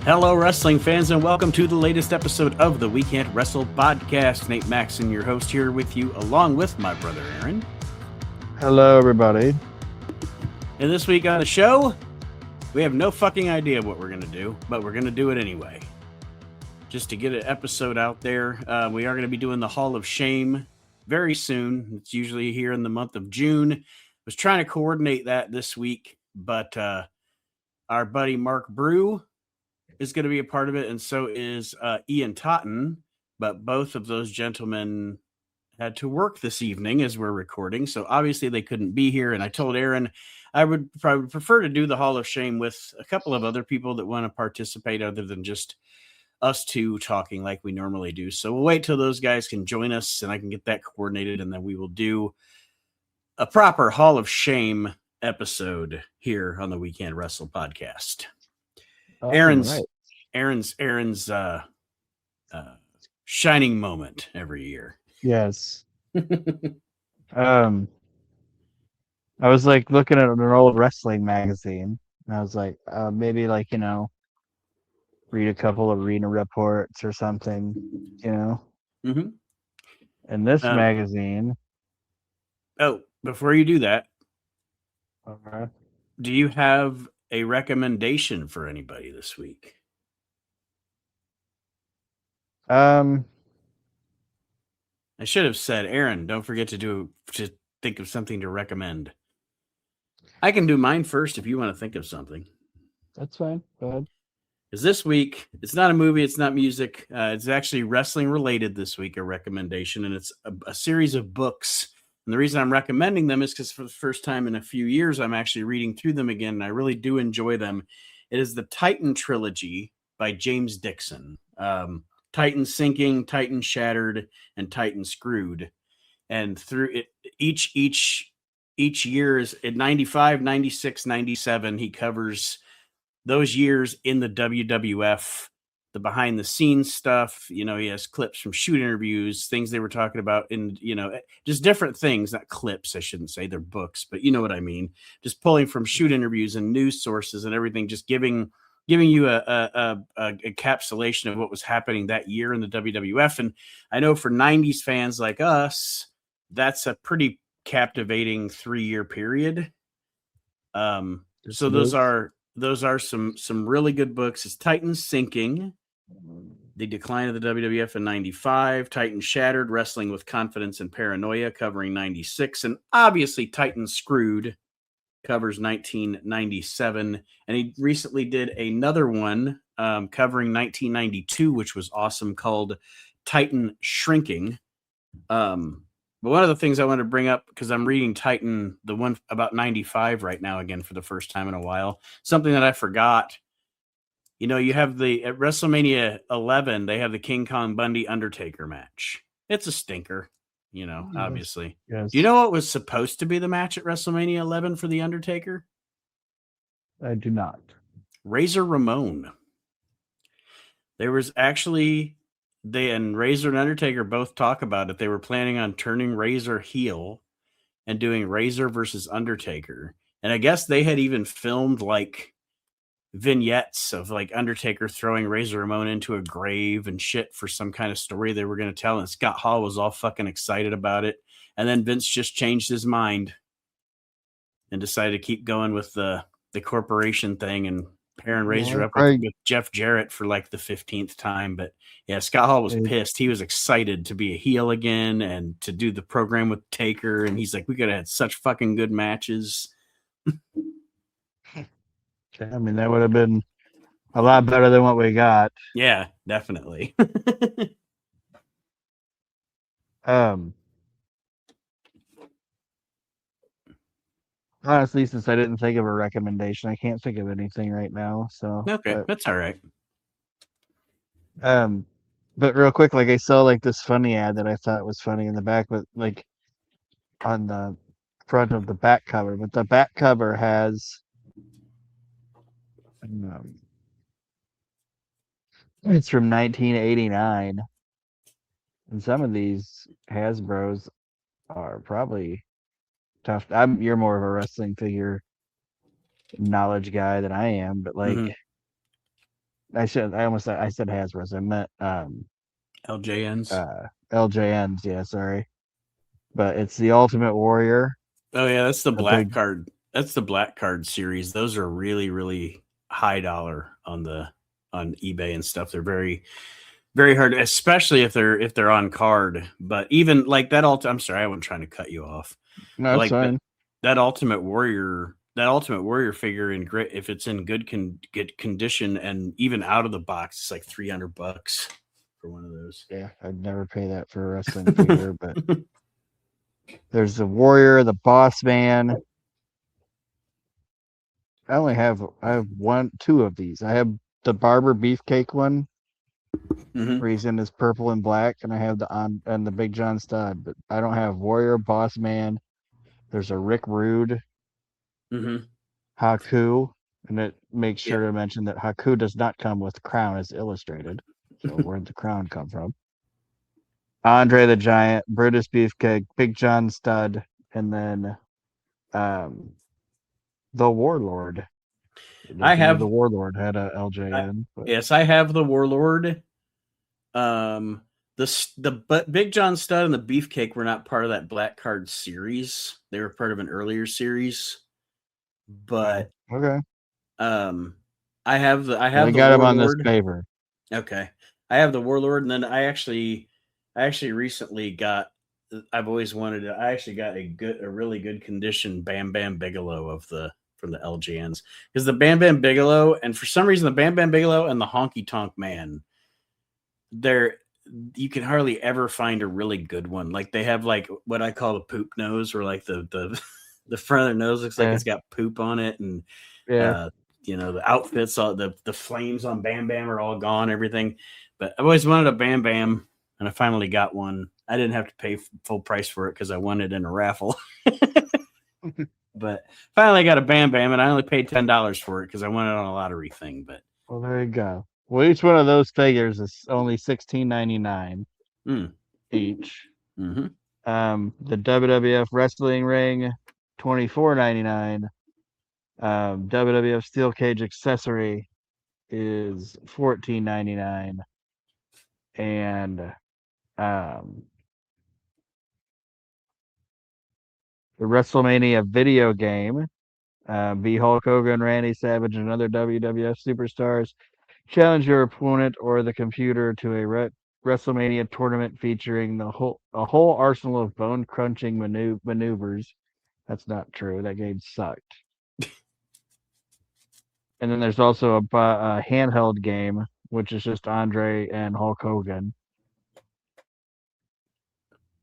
Hello, wrestling fans, and welcome to the latest episode of the We Can't Wrestle Podcast. Nate Maxon, your host, here with you, along with my brother Aron. Hello, everybody. And this week on the show, we have no fucking idea what we're going to do, but we're going to do it anyway. Just to get an episode out there, we are going to be doing the Hall of Shame very soon. It's usually here in the month of June. I was trying to coordinate that this week, but our buddy Mark Brew is going to be a part of it, and so is Ian Totten, but both of those gentlemen had to work this evening as we're recording, so obviously they couldn't be here, and I told Aron I would probably prefer to do the Hall of Shame with a couple of other people that want to participate other than just us two talking like we normally do, so we'll wait till those guys can join us, and I can get that coordinated, and then we will do a proper Hall of Shame episode here on the We Can't Wrestle podcast. Aron's shining moment every year. Yes. I was like looking at an old wrestling magazine, and I was like, maybe like, read a couple of arena reports or something, Mm-hmm. In this magazine. Oh, before you do that, Okay. do you have a recommendation for anybody this week? I should have said, Aron, don't forget to think of something to recommend. I can do mine first if you want to think of something. That's fine. Go ahead. Because this week, it's not a movie, it's not music. It's actually wrestling related this week, a recommendation, and it's a series of books. And the reason I'm recommending them is because for the first time in a few years, I'm actually reading through them again, and I really do enjoy them. It is the Titan Trilogy by James Dixon. Titan Sinking, Titan Shattered, and Titan Screwed. And through it, each year is at 95, 96, 97, he covers those years in the WWF, the behind the scenes stuff. He has clips from shoot interviews, things they were talking about in, just different things, not clips. I shouldn't say they're books, but you know what I mean? Just pulling from shoot interviews and news sources and everything, just giving you a encapsulation of what was happening that year in the WWF. And I know for 90s fans like us, that's a pretty captivating 3-year period. So those are some really good books. It's Titan Sinking, The Decline of the WWF in 95, Titan Shattered, Wrestling with Confidence and Paranoia, covering 96, and obviously Titan Screwed covers 1997. And he recently did another one covering 1992, which was awesome, called Titan Shrinking. But one of the things I want to bring up, because I'm reading Titan, the one about 95 right now again for the first time in a while, something that I forgot. You have at WrestleMania 11, they have the King Kong Bundy Undertaker match. It's a stinker, obviously. Yes. Do you know what was supposed to be the match at WrestleMania 11 for the Undertaker? I do not. Razor Ramon. There was actually... They and Razor and Undertaker both talk about it. They were planning on turning Razor heel and doing Razor versus Undertaker. And I guess they had even filmed like vignettes of like Undertaker throwing Razor Ramon into a grave and shit for some kind of story they were going to tell. And Scott Hall was all fucking excited about it. And then Vince just changed his mind and decided to keep going with the corporation thing and pairing Razor up with Jeff Jarrett for like the 15th time. But yeah, Scott Hall was pissed. He was excited to be a heel again and to do the program with Taker. And he's like, we could have had such fucking good matches. I mean, that would have been a lot better than what we got. Yeah, definitely. Honestly, since I didn't think of a recommendation, I can't think of anything right now. So okay, that's all right. But real quick, like I saw like this funny ad that I thought was funny in the back, but like on the front of the back cover. But the back cover has it's from 1989, and some of these Hasbros are probably tough. You're more of a wrestling figure knowledge guy than I am, but like I said Hasbro's. I meant LJNs. LJNs. Yeah, sorry, but it's the Ultimate Warrior. Oh yeah, that's the black big card. That's the black card series. Those are really, really high dollar on eBay and stuff. They're very, very hard, especially if they're on card. But even like that I'm sorry, I wasn't trying to cut you off. No, But that's like fine. that Ultimate Warrior figure in great, if it's in good condition and even out of the box, it's like $300 for one of those. Yeah, I'd never pay that for a wrestling figure, but there's the Warrior, the Boss Man. I have two of these. I have the Barber Beefcake one, where he's in his purple and black, and I have the Big John Stud, but I don't have Warrior, Boss Man. There's a Rick Rude, Haku, and it makes sure to mention that Haku does not come with crown as illustrated. So where'd the crown come from? Andre the Giant, Brutus Beefcake, Big John Stud, and then the Warlord. I have the Warlord had a LJN. Yes, I have the Warlord. But Big John Stud and the Beefcake were not part of that black card series. They were part of an earlier series. But okay. I have the got him on this favor. Okay. I have the Warlord, and then I actually recently got, I've always wanted to, I actually got a really good condition Bam Bam Bigelow from the LJNs, because the Bam Bam Bigelow, and for some reason the Bam Bam Bigelow and the Honky Tonk Man, you can hardly ever find a really good one. Like they have like what I call the poop nose, or like the front of their nose looks like it's got poop on it, and the outfits, all the flames on Bam Bam are all gone, everything. But I've always wanted a Bam Bam, and I finally got one. I didn't have to pay full price for it because I won it in a raffle. But finally got a Bam Bam, and I only paid $10 for it because I won it on a lottery thing. But well, there you go. Well, each one of those figures is only $16.99 each. Mm-hmm. The WWF wrestling ring, $24.99. WWF steel cage accessory is $14.99, and the WrestleMania video game, be Hulk Hogan, Randy Savage, and other WWF superstars. Challenge your opponent or the computer to a WrestleMania tournament featuring a whole arsenal of bone-crunching maneuvers. That's not true. That game sucked. And then there's also a handheld game, which is just Andre and Hulk Hogan.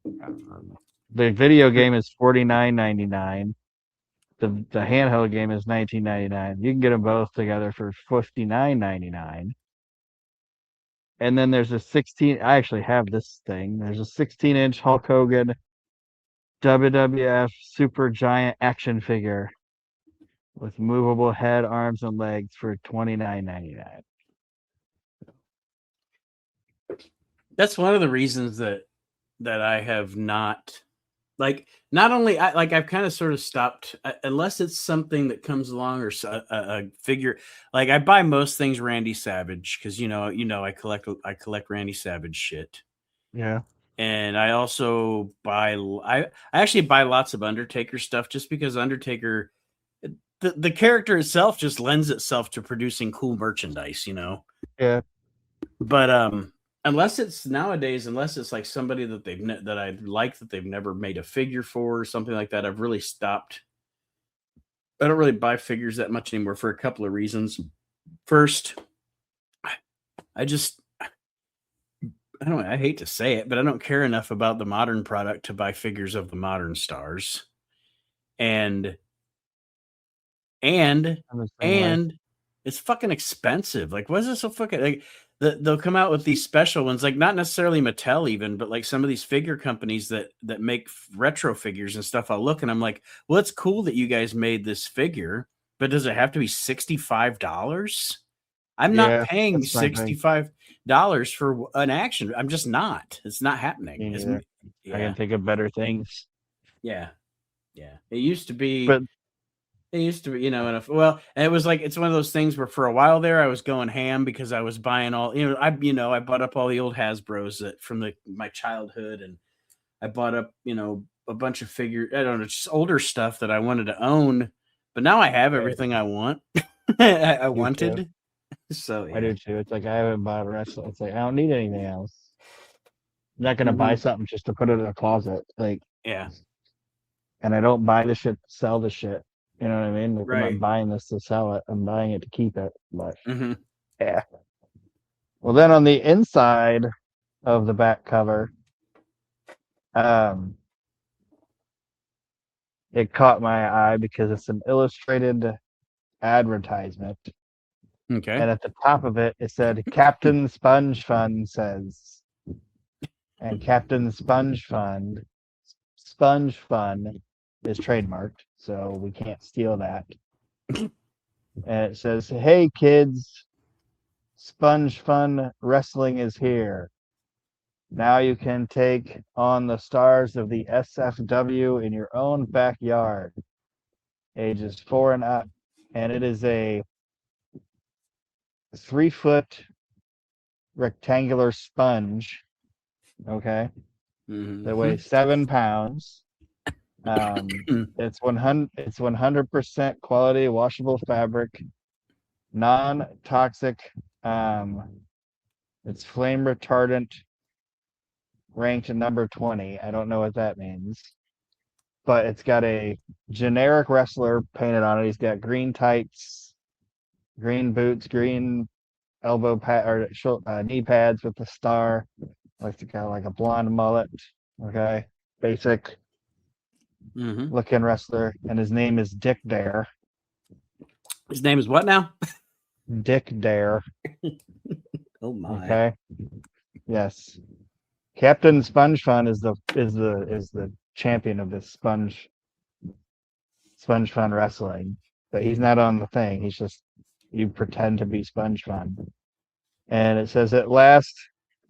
The video game is $49.99. The handheld game is $19.99. You can get them both together for $59.99. And then there's a 16. I actually have this thing. There's a 16-inch Hulk Hogan WWF Super Giant action figure with movable head, arms, and legs for $29.99. That's one of the reasons that I have not, like, not only I've kind of sort of stopped, unless it's something that comes along, or a figure. Like I buy most things Randy Savage, because I collect Randy Savage shit. Yeah. And I also I actually buy lots of Undertaker stuff, just because Undertaker, the character itself just lends itself to producing cool merchandise, Yeah. But unless it's like somebody that that I like, that they've never made a figure for, or something like that, I've really stopped. I don't really buy figures that much anymore for a couple of reasons. First, I hate to say it, but I don't care enough about the modern product to buy figures of the modern stars. And it's fucking expensive. Like, what is this so fucking, like, they'll come out with these special ones, like not necessarily Mattel even, but like some of these figure companies that make retro figures and stuff. I'll look and I'm like, well, it's cool that you guys made this figure, but does it have to be $65? I'm not paying $65 for an action. I'm just not. It's not happening. I can think of better things. Yeah. It used to be, but It used to be, and it was like, it's one of those things where for a while there I was going ham because I was buying all, I bought up all the old Hasbros from my childhood, and I bought up, a bunch of I don't know, just older stuff that I wanted to own, but now I have everything I want. I wanted. Too. So yeah. I do too. It's like I haven't bought a wrestling. It's like I don't need anything else. I'm not gonna buy something just to put it in a closet. Like, yeah. And I don't buy the shit to sell the shit. You know what I mean? Like, Right. I'm not buying this to sell it. I'm buying it to keep it. But yeah. Well, then on the inside of the back cover, it caught my eye because it's an illustrated advertisement. Okay. And at the top of it, it said Captain Sponge Fund says. And Captain Sponge Fund is trademarked, so we can't steal that. And it says, "Hey kids, Sponge Fun Wrestling is here. Now you can take on the stars of the SFW in your own backyard, ages 4 and up." And it is a 3-foot rectangular sponge, okay, that weighs 7 pounds. It's 100% quality washable fabric, non-toxic. It's flame retardant, ranked number 20. I don't know what that means, but it's got a generic wrestler painted on it. He's got green tights, green boots, green elbow pad or knee pads with the star. Like the guy, like a blonde mullet. Okay, basic looking wrestler, and his name is Dick Dare. His name is what now? Dick Dare. Oh my. Okay. Yes. Captain Sponge Fun is the champion of this Sponge Fun Wrestling, but he's not on the thing. He's just, you pretend to be Sponge Fun. And it says, at last,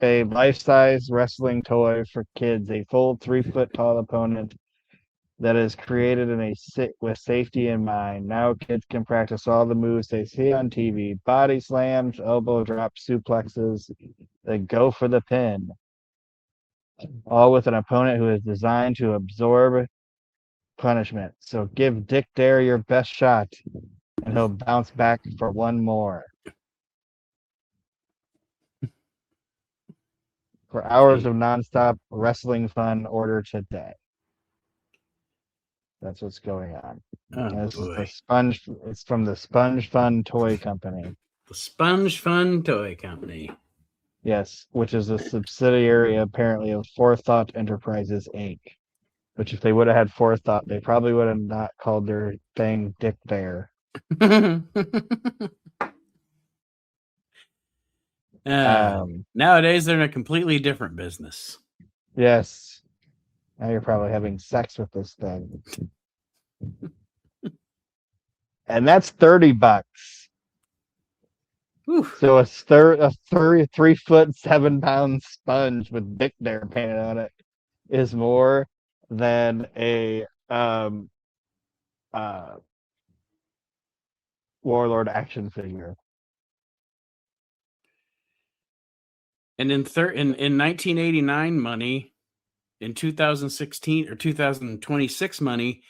a life-size wrestling toy for kids, a full 3-foot tall opponent that is created with safety in mind. Now kids can practice all the moves they see on TV: body slams, elbow drops, suplexes, then go for the pin. All with an opponent who is designed to absorb punishment. So give Dick Dare your best shot, and he'll bounce back for one more. For hours of nonstop wrestling fun, order today. That's what's going on. This is the Sponge. It's from the Sponge Fun Toy Company. The Sponge Fun Toy Company. Yes, which is a subsidiary apparently of Forethought Enterprises Inc. Which, if they would have had forethought, they probably would have not called their thing Dick Dare. Nowadays, they're in a completely different business. Yes. Now you're probably having sex with this thing. And that's $30. Oof. So a 3-foot, 7-pound sponge with Dick Dare painted on it is more than a Warlord action figure. And in 1989 money, in 2016 or 2026 money,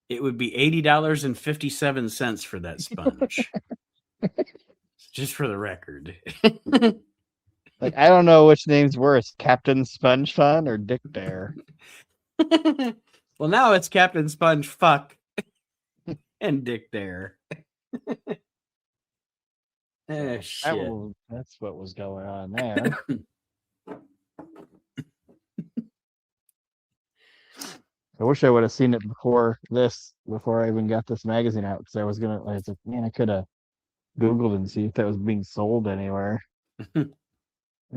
it would be $80.57 for that sponge. Just for the record. Like, I don't know which name's worse, Captain Sponge Fun or Dick Dare. Well, now it's Captain Sponge Fuck and Dick Dare. Shit. That's what was going on there. I wish I would have seen it before I even got this magazine out, because I was like, man, I could have Googled and see if that was being sold anywhere. I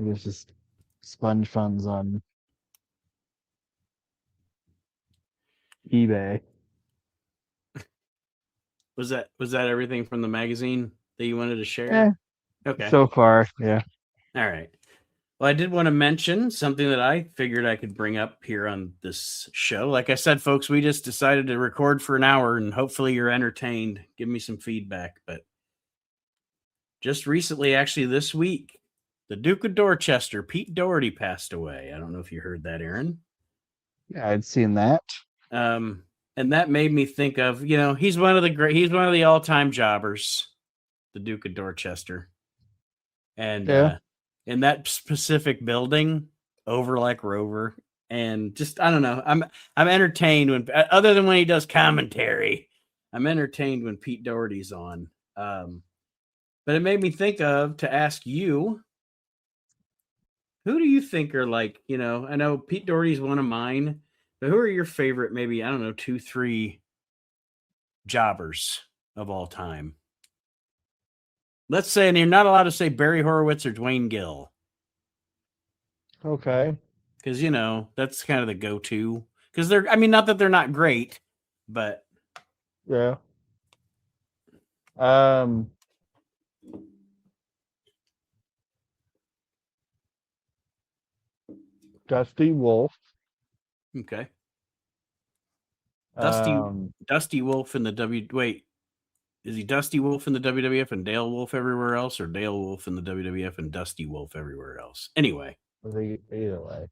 guess just Sponge Funds on eBay. Was that everything from the magazine that you wanted to share? Yeah. Okay. So far, yeah. All right. Well, I did want to mention something that I figured I could bring up here on this show. Like I said, folks, we just decided to record for an hour and hopefully you're entertained. Give me some feedback. But just recently, actually this week, the Duke of Dorchester, Pete Doherty, passed away. I don't know if you heard that, Aron. Yeah, I'd seen that. And that made me think of, he's one of the all-time jobbers, the Duke of Dorchester. And in that specific building, over like Rover, and just I don't know. I'm entertained when, other than when he does commentary, I'm entertained when Pete Doherty's on. But it made me think to ask you, who do you think are like, I know Pete Doherty's one of mine, but who are your favorite, maybe, I don't know, 2, 3 jobbers of all time? Let's say, and you're not allowed to say Barry Horowitz or Dwayne Gill. Okay. Because, that's kind of the go-to. Because not that they're not great, but. Yeah. Dusty Wolf. Okay. Dusty Wolf in the wait. Is he Dusty Wolf in the WWF and Dale Wolf everywhere else, or Dale Wolf in the WWF and Dusty Wolf everywhere else? Anyway. Either way.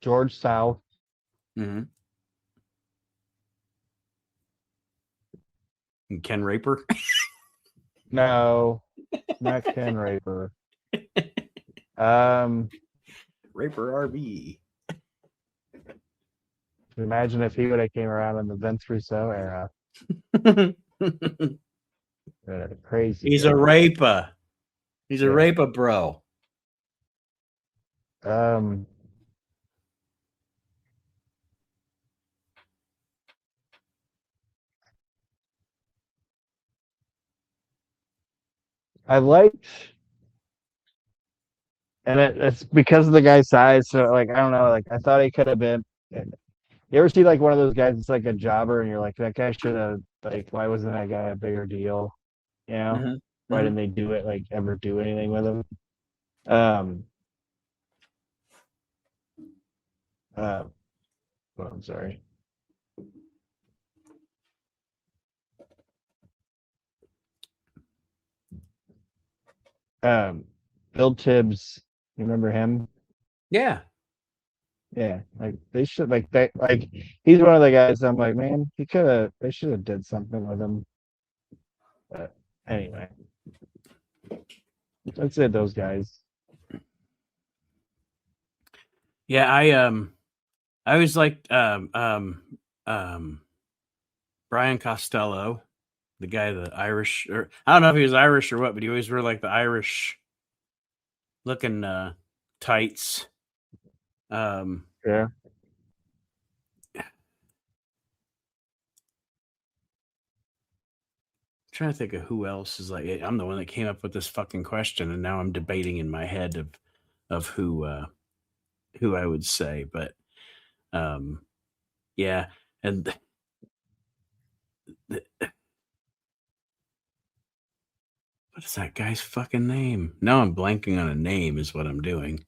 George South. Mm-hmm. And Ken Raper? No, not Ken Raper. Raper RB. Imagine if he would have came around in the Vince Russo era. Crazy. He's a raper. He's a raper, bro. I liked, and it's because of the guy's size. So, like, I don't know. Like, I thought he could have been. You ever see like one of those guys that's like a jobber, and you're like, that guy should have. Like, why wasn't that guy a bigger deal? Mm-hmm. Why didn't they do it? Like, ever do anything with him? I'm sorry. Bill Tibbs, you remember him? Yeah. Yeah, like they should like that. Like he's one of the guys. I'm like, man, they should have did something with him. But anyway, I'd say those guys. Yeah, I always liked Brian Costello, the guy, the Irish, or I don't know if he was Irish or what, but he always wore like the Irish looking tights. Yeah. Trying to think of who else is like. I'm the one that came up with this fucking question, and now I'm debating in my head of who I would say, but yeah, and what is that guy's fucking name? Now I'm blanking on a name is what I'm doing.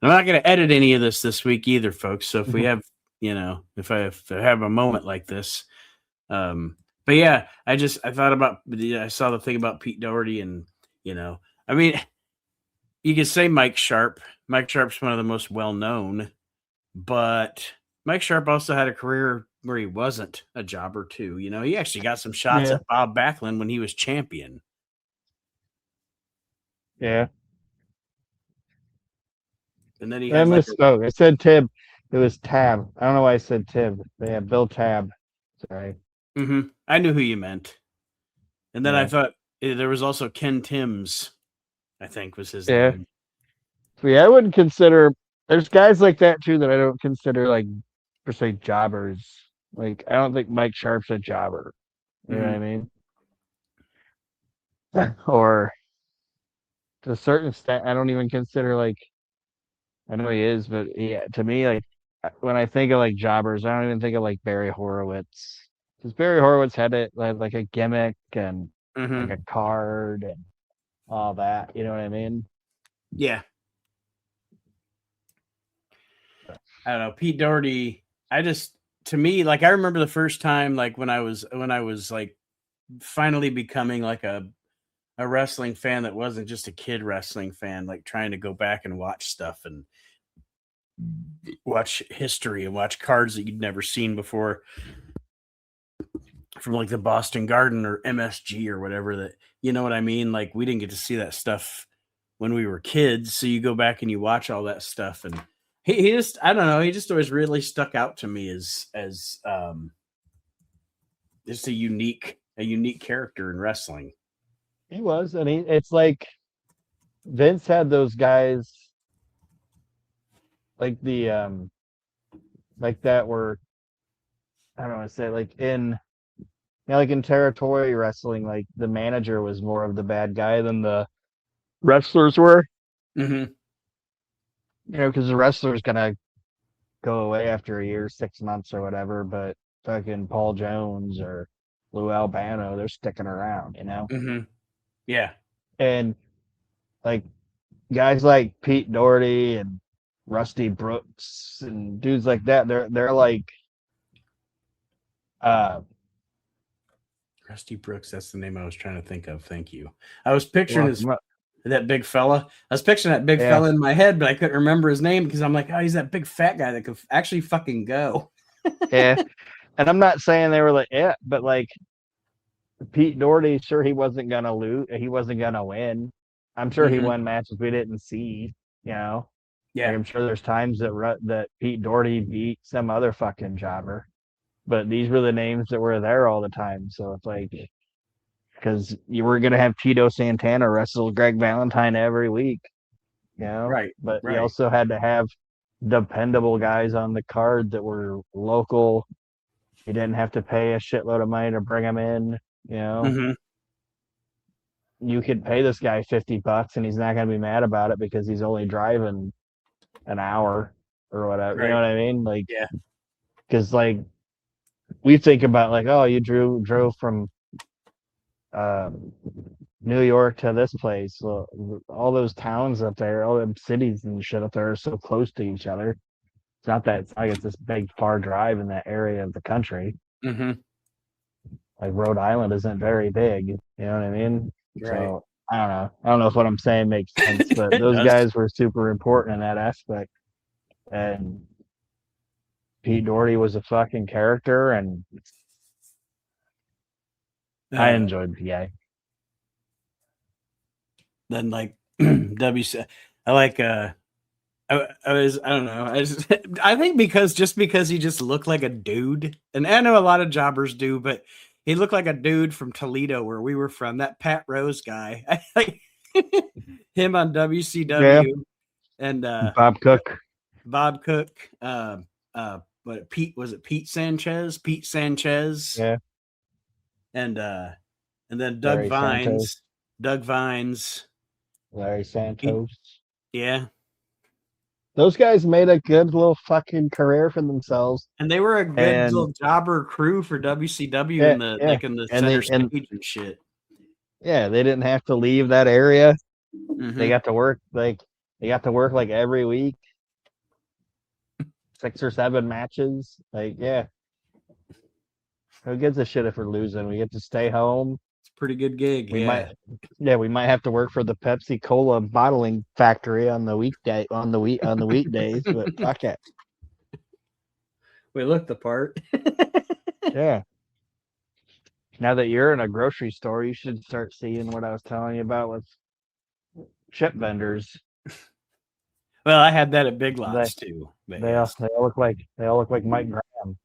I'm not going to edit any of this week either, folks. So if we have, if I have a moment like this, but yeah, I thought about, I saw the thing about Pete Doherty, and you could say Mike Sharp. Mike Sharp's one of the most well-known, but Mike Sharp also had a career where he wasn't a jobber too. He actually got some shots at Bob Backlund when he was champion. Yeah. And then he I misspoke. I said Tib. It was Tab. I don't know why I said Tib. Yeah, Bill Tab. Sorry. Mm-hmm. I knew who you meant. And then I thought there was also Ken Timms, I think was his name. So yeah, I wouldn't consider. There's guys like that too that I don't consider like per se jobbers. Like I don't think Mike Sharp's a jobber. You know what I mean? Or to a certain extent, I don't even consider like. I know he is, but yeah, to me, like when I think of like jobbers, I don't even think of like Barry Horowitz, because Barry Horowitz had like a gimmick, and like a card and all that. You know what I mean? Yeah. I don't know. Pete Doherty, to me, like, I remember the first time, like, when I was like finally becoming like a wrestling fan that wasn't just a kid wrestling fan, like trying to go back and watch stuff and watch history and watch cards that you'd never seen before from like the Boston Garden or MSG or whatever, that, you know what I mean? Like, we didn't get to see that stuff when we were kids. So you go back and you watch all that stuff, and he just, I don't know, he just always really stuck out to me as just a unique character in wrestling. He was. I mean, it's like Vince had those guys like like that were, I don't want to say, like in territory wrestling, like the manager was more of the bad guy than the wrestlers were. Mm-hmm. You know, because the wrestler's gonna go away after a year, 6 months or whatever, but fucking Paul Jones or Lou Albano, they're sticking around, you know? Mm-hmm. Yeah. And like guys like Pete Doherty and Rusty Brooks and dudes like that, they're like Rusty Brooks, that's the name I was trying to think of. Thank you. I was picturing that big fella. I was picturing that big fella in my head, but I couldn't remember his name because I'm like, oh, he's that big fat guy that could actually fucking go. Yeah. And I'm not saying they were like, yeah, but like Pete Doherty, sure, he wasn't gonna lose, he wasn't gonna win. I'm sure he won matches we didn't see, you know. Yeah. Like, I'm sure there's times that Pete Doherty beat some other fucking jobber, but these were the names that were there all the time. So it's like, because you were gonna have Tito Santana wrestle Greg Valentine every week, you know. Right. But right. you also had to have dependable guys on the card that were local. You didn't have to pay a shitload of money to bring them in, you know. Mm-hmm. You could pay this guy $50 and he's not going to be mad about it because he's only driving an hour or whatever. Right. You know what I mean? Like, yeah. Because like we think about like, oh, you drove from New York to this place. Well, all those towns up there, all them cities and shit up there are so close to each other. It's not like it's this big far drive in that area of the country. Mm-hmm. Like Rhode Island isn't very big. You know what I mean? Right. So I don't know. I don't know if what I'm saying makes sense, but those guys were super important in that aspect. And Pete Doherty was a fucking character, and I enjoyed the guy. Then like WC, I like I don't know. I think because he just looked like a dude, and I know a lot of jobbers do, but he looked like a dude from Toledo, where we were from. That Pat Rose guy, I like him on WCW, and Bob Cook. But Pete Sanchez? Pete Sanchez, yeah, and then Doug Vines, Larry Santos, yeah. Those guys made a good little fucking career for themselves, and they were a good little jobber crew for WCW in the center stage and shit. Yeah, they didn't have to leave that area. Mm-hmm. They got to work like every week, 6 or 7 matches. Like, yeah, who gives a shit if we're losing? We get to stay home. It's a pretty good gig. We might have to work for the Pepsi Cola bottling factory on the weekdays, but fuck it. We look the part. Yeah. Now that you're in a grocery store, you should start seeing what I was telling you about with chip vendors. Well, I had that at Big Lots too. They all look like Mike Graham.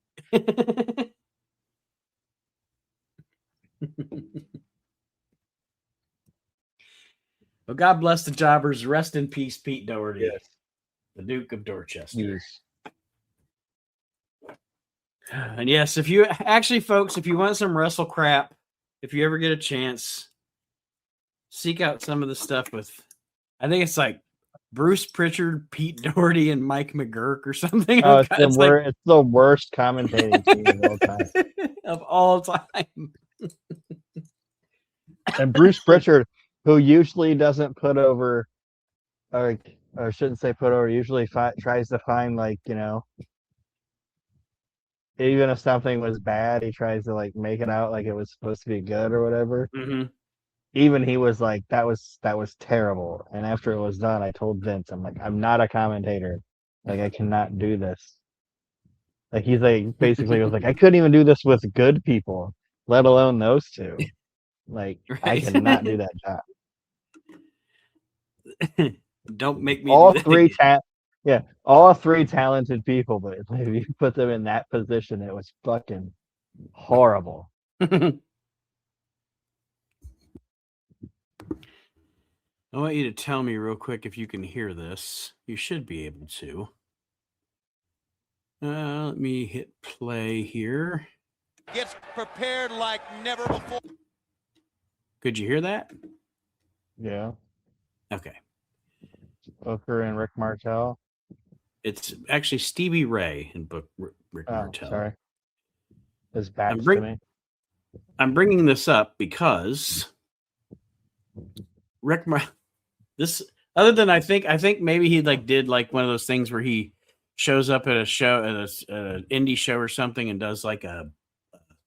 Well, God bless the jobbers. Rest in peace, Pete Doherty, yes. The Duke of Dorchester. Yes. And yes, if you want some wrestle crap, if you ever get a chance, seek out some of the stuff with, I think it's like Bruce Pritchard, Pete Doherty, and Mike McGurk or something. Oh, it's the worst commentating team of all time. Of all time. And Bruce Pritchard, who usually doesn't put over, or shouldn't say put over, usually tries to find, like, even if something was bad, he tries to like make it out like it was supposed to be good or whatever. Mm-hmm. Even he was like, that was terrible. And after it was done, I told Vince, I'm like, I'm not a commentator. Like, I cannot do this. Like, he's like, basically was like, I couldn't even do this with good people, let alone those two. Like, Right. I cannot do that job. Don't make me All do that three again. all three talented people, but if you put them in that position, it was fucking horrible. I want you to tell me real quick if you can hear this. You should be able to. Let me hit play here. Gets prepared like never before. Could you hear that? Yeah. Okay. Booker and Rick Martel. It's actually Stevie Ray and Rick Oh, Martel. sorry. His back to me. I'm bringing this up because this, other than I think maybe he like did like one of those things where he shows up at a show, at an indie show or something, and does like a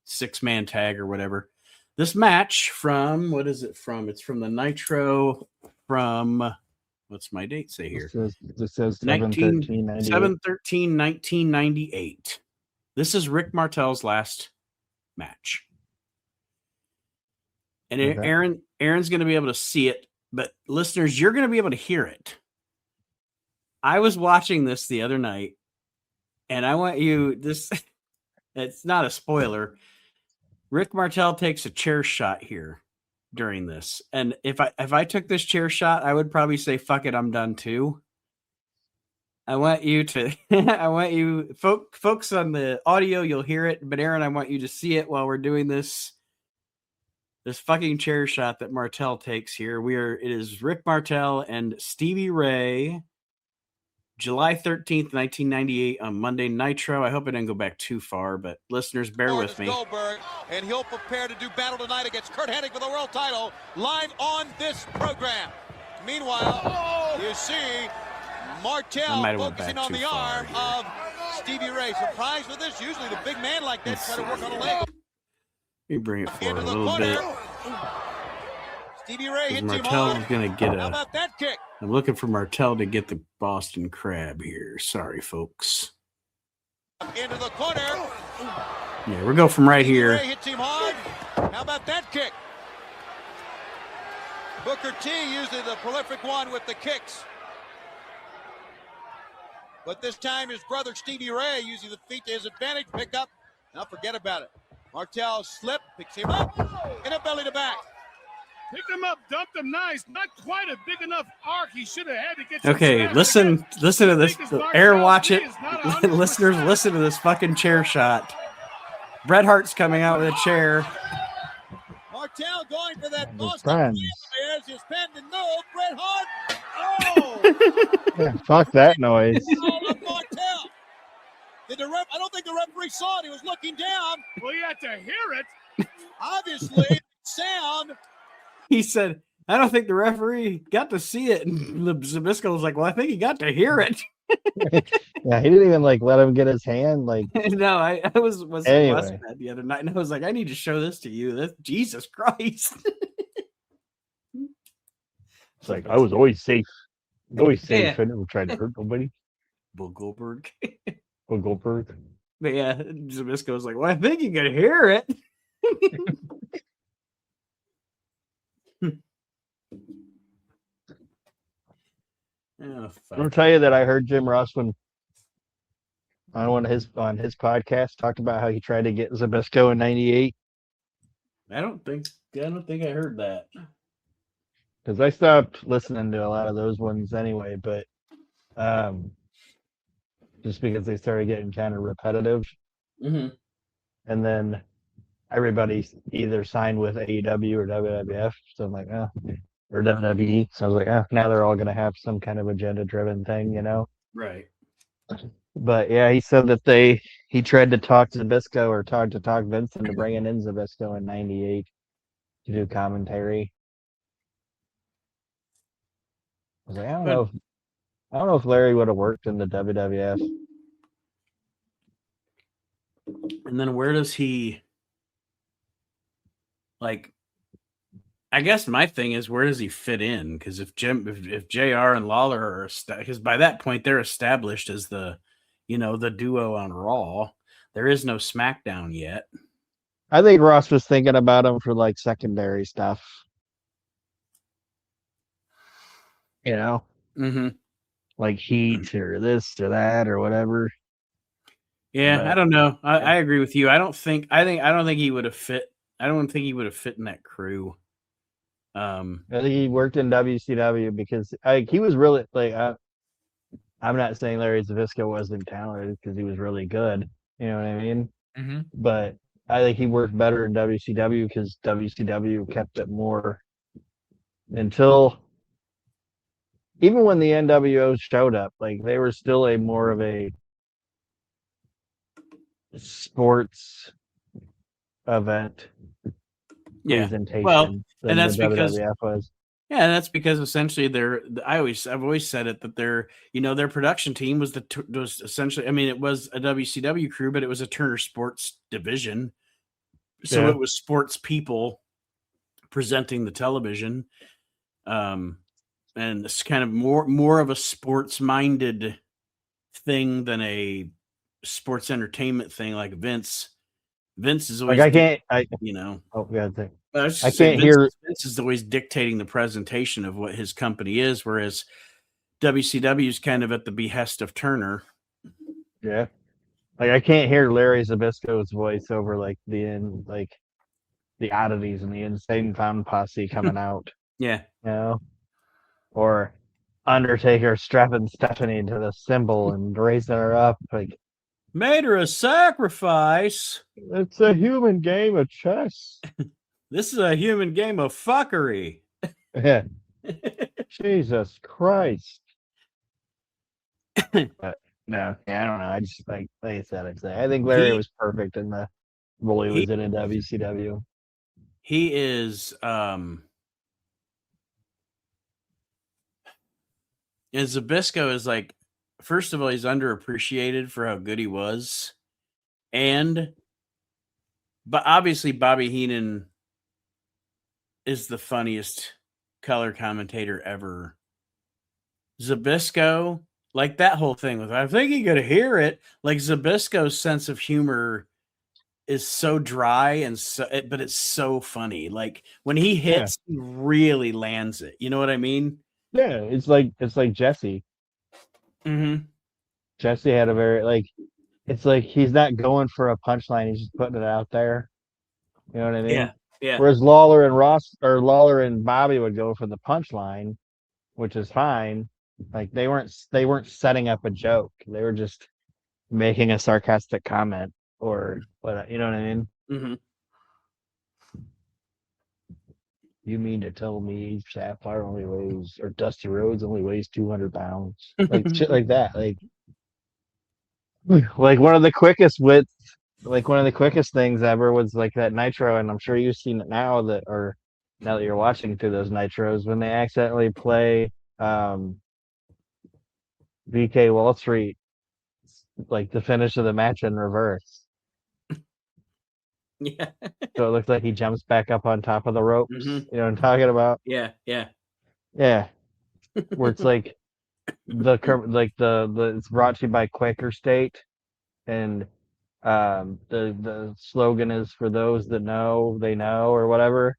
6-man tag or whatever. This match from, what is it from? It's from the Nitro from, what's my date say here? This says 7/13/1998. This is Rick Martel's last match. And Okay. Aaron's going to be able to see it, but listeners, you're going to be able to hear it. I was watching this the other night, and I want you, this, it's not a spoiler. Rick Martel takes a chair shot here during this. And if I took this chair shot, I would probably say, fuck it, I'm done too. I want you to, folks on the audio, you'll hear it, but Aaron, I want you to see it while we're doing this fucking chair shot that Martel takes here. It is Rick Martel and Stevie Ray, July 13th, 1998 on Monday Nitro. I hope I didn't go back too far, but listeners, bear with me. Goldberg, and he'll prepare to do battle tonight against Kurt Hennig for the world title live on this program. Meanwhile, you see Martel focusing on the arm of Stevie Ray. Surprised with this? Usually the big man like this try to work on a leg. You bring it forward a little bit. Stevie Ray hits him Martel's gonna get How about that kick? I'm looking for Martel to get the Boston Crab here. Sorry, folks. Into the corner. Yeah, we'll go from right here. Ray hits him hard. How about that kick? Booker T usually the prolific one with the kicks. But this time his brother Stevie Ray using the feet to his advantage. Pick up. Now forget about it. Martel slip, picks him up, in a belly to back. Picked him up, dumped him nice. Not quite a big enough arc. He should have had to get. Okay, listen to this. Aaron, watch it. Listeners, listen to this fucking chair shot. Bret Hart's coming out with a chair. Martel going for that Boston friends. There's his pen to no. Bret Hart. Oh! Yeah, fuck that noise. Martel. Did the ref? I don't think the referee saw it. He was looking down. Well, you had to hear it. Obviously, sound. He said, I don't think the referee got to see it. And Zbyszko was like, well, I think he got to hear it. Yeah, he didn't even like let him get his hand. Like, no, I was Anyway. watching that the other night, and I was like, I need to show this to you. That's Jesus Christ. it's like, I was always safe. Always safe. Yeah. I never tried to hurt nobody. Bull Goldberg. Or Goldberg. But yeah, Zbyszko was like, well, I think you can hear it. Oh, I'm gonna tell you that I heard Jim Ross on his podcast talked about how he tried to get Zbyszko in '98. I don't think I heard that. Because I stopped listening to a lot of those ones anyway, but just because they started getting kind of repetitive. Mm-hmm. And then everybody either signed with AEW or WWF. So I'm like, or WWE. So I was like, now they're all going to have some kind of agenda-driven thing, you know? Right. But yeah, he said that he tried to talk Zbyszko or talk Vincent to bringing in Zbyszko in '98. to do commentary. I was like, I don't know if Larry would have worked in the WWF. And then where does he, like, I guess my thing is, where does he fit in? Because if JR and Lawler are, because by that point they're established as the duo on Raw. There is no SmackDown yet. I think Ross was thinking about him for like secondary stuff. Mm-hmm. Like Heat or this or that or whatever. Yeah, but I don't know. I agree with you. I don't think he would have fit. I don't think he would have fit in that crew. I think he worked in WCW because he was really like. I'm not saying Larry Zbyszko wasn't talented because he was really good. You know what I mean? Mm-hmm. But I think he worked better in WCW because WCW kept it more until even when the NWO showed up, like they were still a more of a sports event presentation. Well, and that's the because WWF was. Yeah, and that's because essentially I've always said it that their production team was essentially, I mean, it was a WCW crew, but it was a Turner Sports division. So it was sports people presenting the television. And it's kind of more of a sports minded thing than a sports entertainment thing like Vince. Vince is always I can't hear. Vince is always dictating the presentation of what his company is, whereas WCW is kind of at the behest of Turner. Yeah, like I can't hear Larry Zbyszko's voice over like the oddities and the Insane Clown Posse coming out. Yeah, or Undertaker strapping Stephanie to the cymbal and raising her up like. Made her a sacrifice. It's a human game of chess. This is a human game of fuckery. Yeah. Jesus Christ. No, I don't know. I just like I said, I think Larry was perfect in the role he was in WCW. He is and Zbyszko is like, first of all, he's underappreciated for how good he was. But obviously Bobby Heenan is the funniest color commentator ever. Zbyszko, like that whole thing with, I think you gotta hear it. Like Zbyszko's sense of humor is so dry but it's so funny. Like when he hits, he really lands it. You know what I mean? Yeah, it's like Jesse. Mm-hmm. Jesse had a very it's like he's not going for a punchline, he's just putting it out there. You know what I mean? Yeah. Whereas Lawler and Bobby would go for the punchline, which is fine. Like they weren't setting up a joke. They were just making a sarcastic comment or what, you know what I mean? Mm-hmm. You mean to tell me Sapphire only weighs, or Dusty Rhodes only weighs 200 pounds? Like shit like that. Like one of the quickest things ever was like that Nitro, and I'm sure you've seen it now that you're watching through those Nitros, when they accidentally play VK Wall Street, like the finish of the match in reverse. Yeah. So it looks like he jumps back up on top of the ropes. Mm-hmm. You know what I'm talking about? Yeah. Where it's like it's brought to you by Quaker State, and the slogan is, for those that know, they know, or whatever.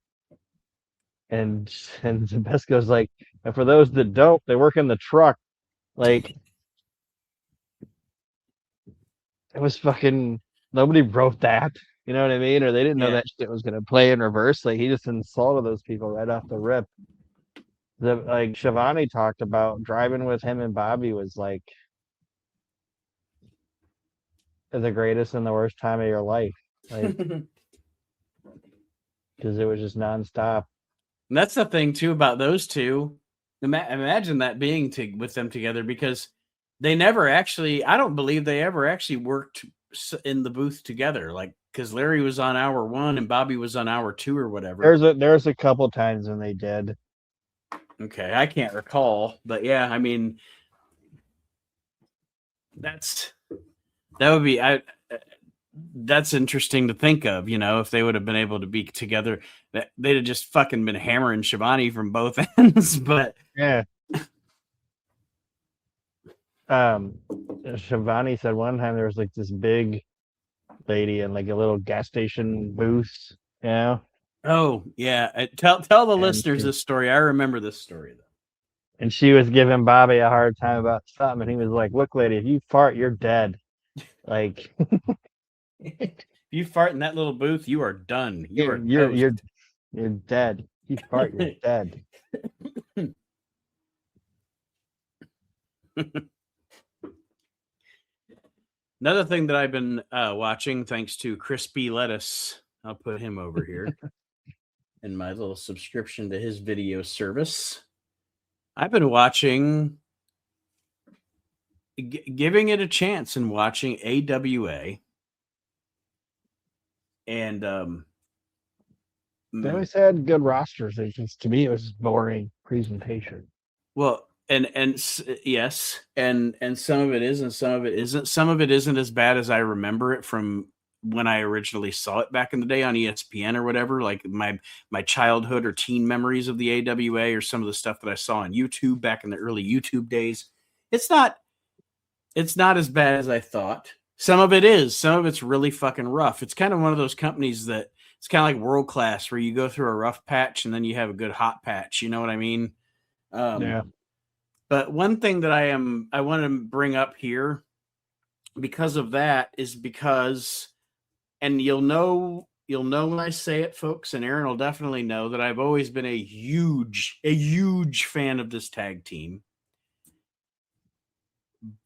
And Zbyszko's like, and for those that don't, they work in the truck. Like, it was fucking, nobody wrote that. You know what I mean? Or they didn't know that shit was gonna play in reverse. Like, he just insulted those people right off the rip. Like Shivani talked about, driving with him and Bobby was like the greatest and the worst time of your life. Like, because it was just nonstop. And that's the thing too about those two. Imagine that being with them together, because they never actually, I don't believe they ever actually worked in the booth together. Like because Larry was on hour 1 and Bobby was on hour 2 or whatever. There's a couple times when they did. Okay, I can't recall, but yeah, I mean, that's interesting to think of, if they would have been able to be together, that they'd have just fucking been hammering Shivani from both ends. But yeah, Shivani said one time there was like this big lady in like a little gas station booth, Oh yeah, tell the listeners this story. I remember this story though. And she was giving Bobby a hard time about something, and he was like, "Look, lady, if you fart, you're dead." Like, if you fart in that little booth, you are done. You're dead. You fart, you're dead. Another thing that I've been watching, thanks to Crispy Lettuce, I'll put him over here in my little subscription to his video service. I've been watching, giving it a chance and watching AWA. And they always had good rosters. To me, it was just boring presentation. Well, and yes, and some of it is, and some of it isn't. Some of it isn't as bad as I remember it from when I originally saw it back in the day on ESPN or whatever, like my childhood or teen memories of the AWA, or some of the stuff that I saw on YouTube back in the early YouTube days. It's not as bad as I thought. Some of it is. Some of it's really fucking rough. It's kind of one of those companies that it's kind of like World Class, where you go through a rough patch and then you have a good hot patch. You know what I mean? Yeah. But one thing that I want to bring up here because of that is because, and you'll know when I say it, folks, and Aron will definitely know that I've always been a huge fan of this tag team.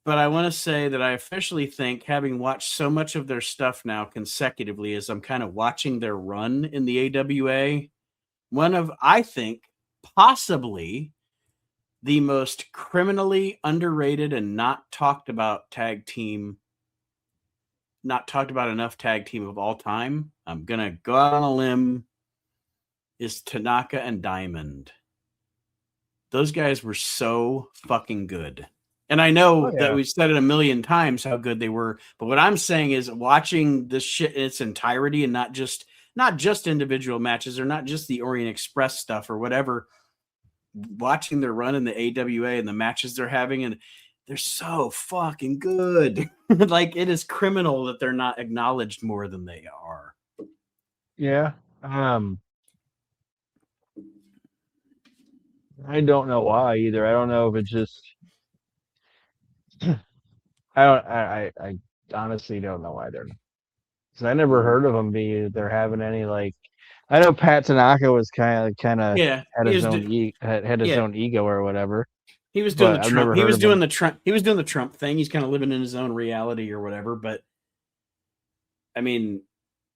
But I want to say that I officially think, having watched so much of their stuff now consecutively, as I'm kind of watching their run in the AWA, one of, I think, possibly the most criminally underrated and not talked about enough tag team of all time, I'm going to go out on a limb, is Tanaka and Diamond. Those guys were so fucking good. And I know that we've said it a million times how good they were, but what I'm saying is, watching this shit in its entirety, and not just individual matches, or not just the Orient Express stuff or whatever, watching their run in the AWA and the matches they're having, and they're so fucking good. Like, it is criminal that they're not acknowledged more than they are. Yeah. I don't know why either. I don't know if it's just I honestly don't know why they're, because I never heard of them they're having any, like, I know Pat Tanaka was kind of had his own ego or whatever. He was doing the Trump. He was doing the Trump thing. He's kind of living in his own reality or whatever. But I mean,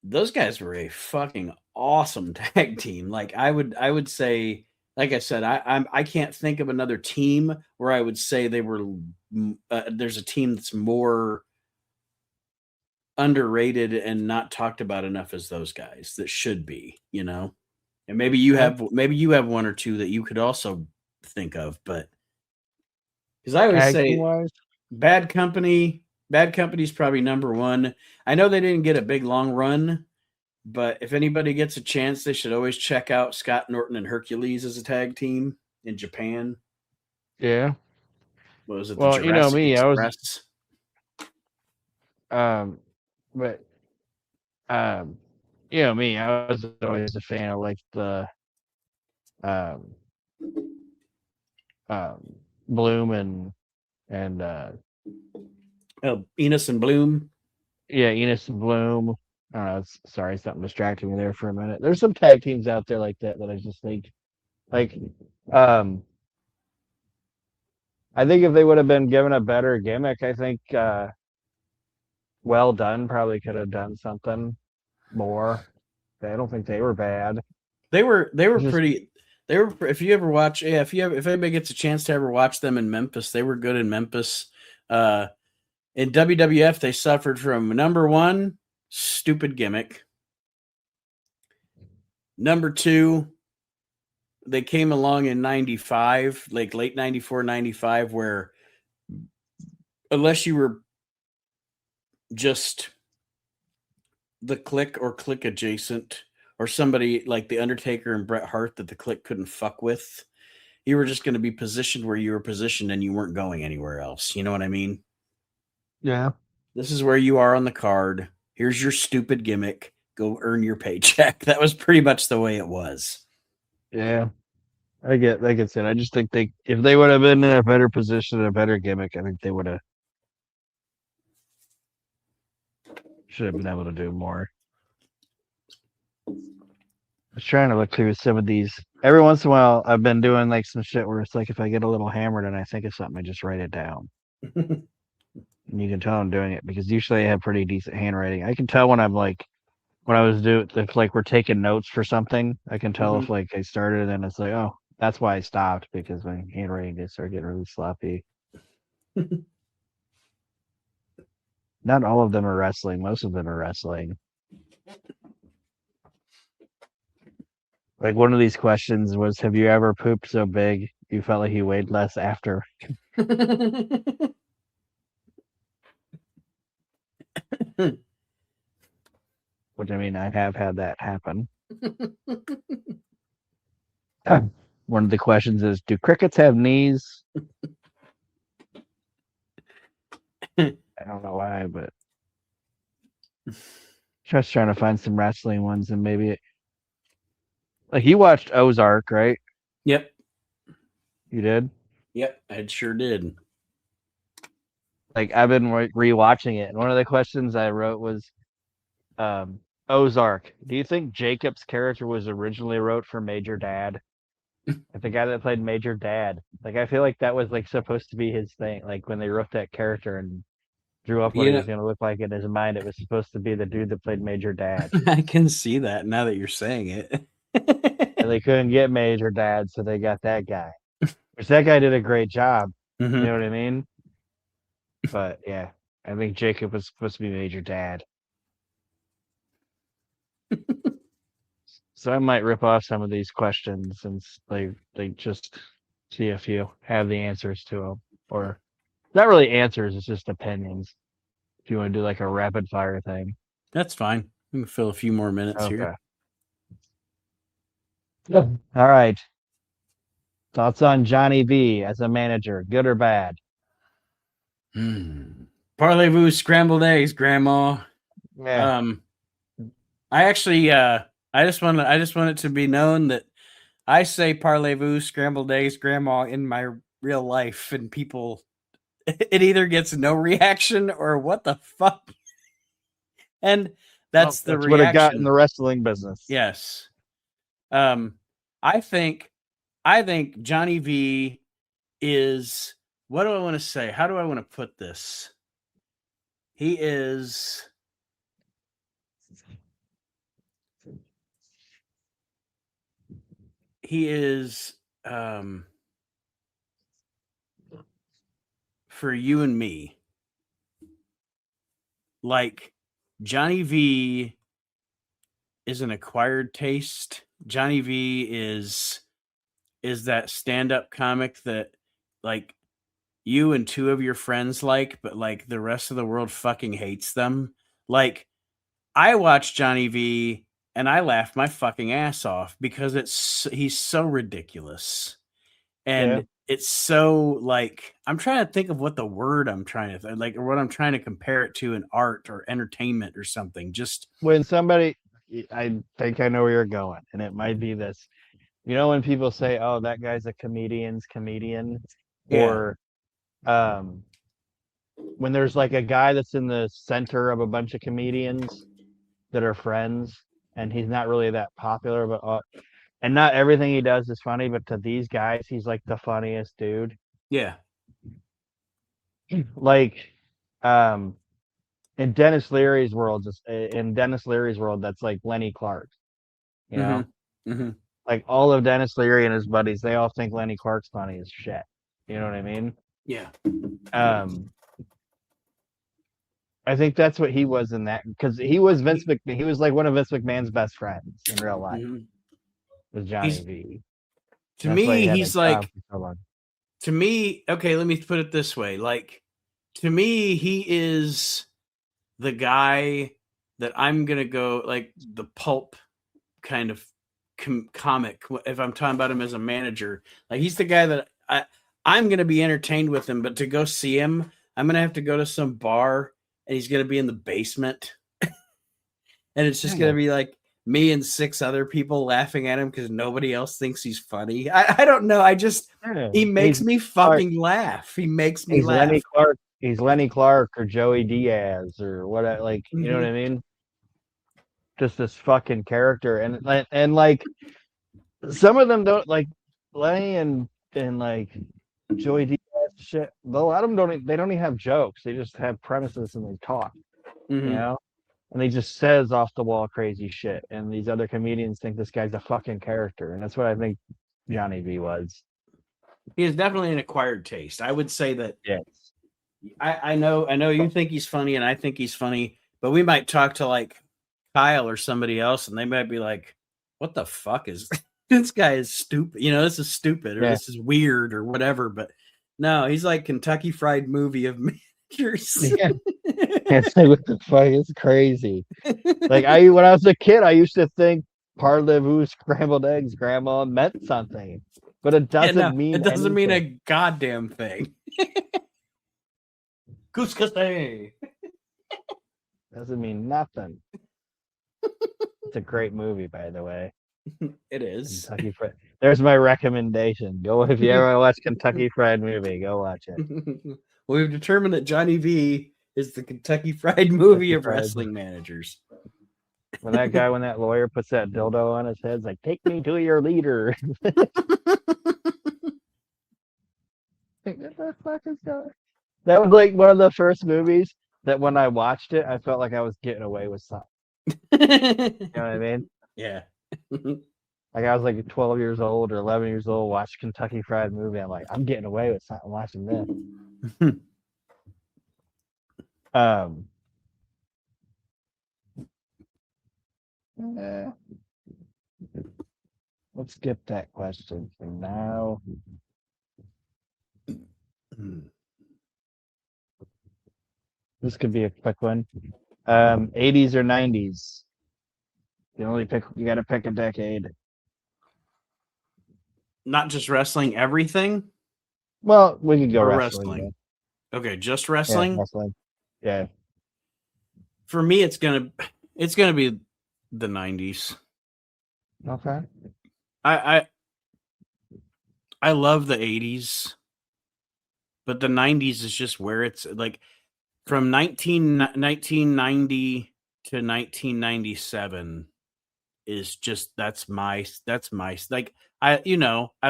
those guys were a fucking awesome tag team. Like, I would say, like I said, I can't think of another team where I would say they were. There's a team that's more underrated and not talked about enough as those guys that should be, and maybe you have one or two that you could also think of, but because I always say Bad Company's probably number one. I know they didn't get a big long run, but if anybody gets a chance, they should always check out Scott Norton and Hercules as a tag team in Japan. Yeah. What was it? Well, you know me, Express? but you know me, I was always a fan of, like, the Bloom and Enos and Bloom. Yeah, Enos and Bloom. I don't know. Sorry, something distracted me there for a minute. There's some tag teams out there like that I just think, like, I think if they would have been given a better gimmick, I think Well Done probably could have done something more. I don't think they were bad. They were pretty. They were. If you ever watch, if anybody gets a chance to ever watch them in Memphis, they were good in Memphis. In WWF, they suffered from number one, stupid gimmick. Number 2, they came along in 95, like late 94, 95, where unless you were just the Click or Click adjacent, or somebody like The Undertaker and Bret Hart that the Click couldn't fuck with, you were just going to be positioned where you were positioned and you weren't going anywhere else. You know what I mean? Yeah. This is where you are on the card. Here's your stupid gimmick. Go earn your paycheck. That was pretty much the way it was. Yeah. I get it. I just think if they would have been in a better position and a better gimmick, I think they would have should have been able to do more. I was trying to look through some of these. Every once in a while, I've been doing like some shit where it's like if I get a little hammered and I think of something, I just write it down. And you can tell I'm doing it because usually I have pretty decent handwriting. I can tell when I'm like, when I was doing, if like we're taking notes for something, I can tell if like I started and it's like, oh, that's why I stopped, because my handwriting just started getting really sloppy. Not all of them are wrestling. Most of them are wrestling. Like one of these questions was, have you ever pooped so big you felt like you weighed less after? Which, I mean, I have had that happen. One of the questions is, do crickets have knees? I don't know why, but just trying to find some wrestling ones, and maybe like you watched Ozark, right? Yep. You did? Yep, I sure did. Like I've been rewatching it, and one of the questions I wrote was, Ozark, do you think Jacob's character was originally wrote for Major Dad? Like the guy that played Major Dad. Like I feel like that was like supposed to be his thing. Like when they wrote that character and drew up what he was going to look like in his mind, it was supposed to be the dude that played Major Dad. I can see that now that you're saying it. And they couldn't get Major Dad, so they got that guy. Which that guy did a great job. You know what I mean? But yeah, I think Jacob was supposed to be Major Dad. So I might rip off some of these questions and like just see if you have the answers to them, or not really answers. It's just opinions. If you want to do like a rapid fire thing, that's fine. We can fill a few more minutes here. All right. Thoughts on Johnny V as a manager, good or bad? Parlez-vous scrambled eggs, Grandma. Yeah. I actually, I just want it to be known that I say parlez-vous scrambled eggs, Grandma, in my real life, and people, it either gets no reaction or what the fuck, and that's the reaction. What it got in the wrestling business. Yes. I think Johnny V is, what do I want to say? How do I want to put this? He is for you and me, like Johnny V is an acquired taste. Johnny V is that stand-up comic that like you and two of your friends like, but like the rest of the world fucking hates them. Like I watch Johnny V and I laugh my fucking ass off because he's so ridiculous. And it's so like, I'm trying to think of what the word I'm trying to like, or what I'm trying to compare it to in art or entertainment or something. Just when somebody, I think I know where you're going, and it might be this. You know, when people say, "Oh, that guy's a comedian's comedian," or when there's like a guy that's in the center of a bunch of comedians that are friends, and he's not really that popular, but and not everything he does is funny, but to these guys, he's like the funniest dude. Yeah. Like, in Dennis Leary's world, that's like Lenny Clark. You know, like all of Dennis Leary and his buddies, they all think Lenny Clark's funny as shit. You know what I mean? Yeah. I think that's what he was in that, because he was Vince McMahon. He was like one of Vince McMahon's best friends in real life. Was Johnny V. To That's why he me, had he's that like, job for so long. to me, okay, let me put it this way. Like, to me, he is the guy that I'm going to go, like, the pulp kind of comic, if I'm talking about him as a manager. Like, he's the guy that I'm going to be entertained with him, but to go see him, I'm going to have to go to some bar, and he's going to be in the basement. And it's just going to be like me and 6 other people laughing at him because nobody else thinks he's funny. I don't know. He makes me fucking laugh. He makes me laugh. Lenny Clark. He's Lenny Clark or Joey Diaz or what? Like, you know what I mean? Just this fucking character, and like some of them don't, like Lenny and like Joey Diaz shit. A lot of them don't even have jokes. They just have premises and they talk, you know. And he just says off the wall crazy shit. And these other comedians think this guy's a fucking character. And that's what I think Johnny V was. He is definitely an acquired taste. I would say that. Yes. I know you think he's funny and I think he's funny, but we might talk to like Kyle or somebody else and they might be like, what the fuck is this guy is stupid. You know, this is stupid or this is weird or whatever. But no, he's like Kentucky Fried Movie of managers. Yeah. It's like, what the fuck? It's crazy. Like when I was a kid, I used to think parlez-vous scrambled eggs, grandma, meant something, but it doesn't mean. It doesn't mean a goddamn thing. Couscous. Doesn't mean nothing. It's a great movie, by the way. It is. Kentucky Fried. There's my recommendation. Go if you ever watch Kentucky Fried Movie, go watch it. Well, we've determined that Johnny V is the Kentucky Fried Movie of wrestling managers. When that lawyer puts that dildo on his head, it's like, take me to your leader. What the fuck is going? That was like one of the first movies that when I watched it, I felt like I was getting away with something. You know what I mean? Yeah. Like I was like 12 years old or 11 years old, watched Kentucky Fried Movie. I'm like, I'm getting away with something watching this. Let's skip that question for now. This could be a quick one. 80s or 90s? You got to pick a decade. Not just wrestling, everything? Well, we could go wrestling. Okay, just wrestling? Yeah, wrestling. Yeah. For me, it's gonna be the 90s. Okay. I love the 80s, but the 90s is just where it's like from 1990 to 1997 is just that's my like I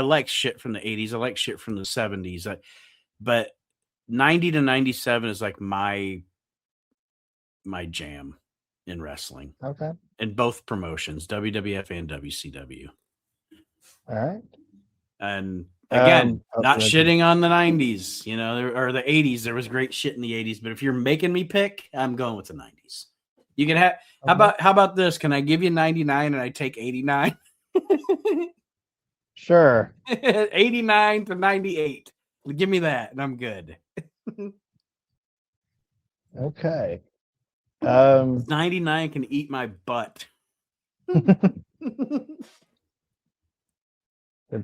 like shit from the 80s. I like shit from the 70s. But 90 to 97 is like my jam in wrestling. Okay. In both promotions, WWF and WCW. All right. And again, not shitting on the 90s, or the 80s. There was great shit in the 80s, but if you're making me pick, I'm going with the 90s. You can have how about this? Can I give you 99 and I take 89? Sure. 89 to 98. Give me that and I'm good. Okay. 99 can eat my butt. It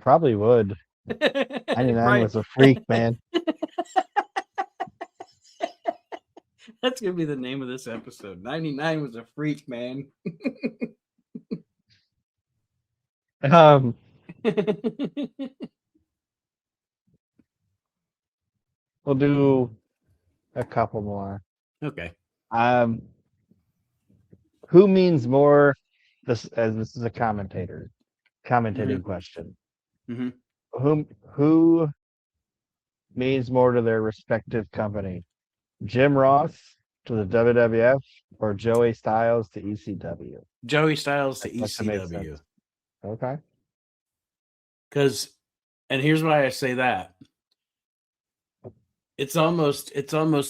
probably would. 99 was a freak, man. That's gonna be the name of this episode. 99 was a freak, man. We'll do a couple more. Okay. Who means more? This is a commentating question. Mm-hmm. Who means more to their respective company? Jim Ross to the WWF or Joey Styles to ECW? Joey Styles to ECW. Okay. And here's why I say that. It's almost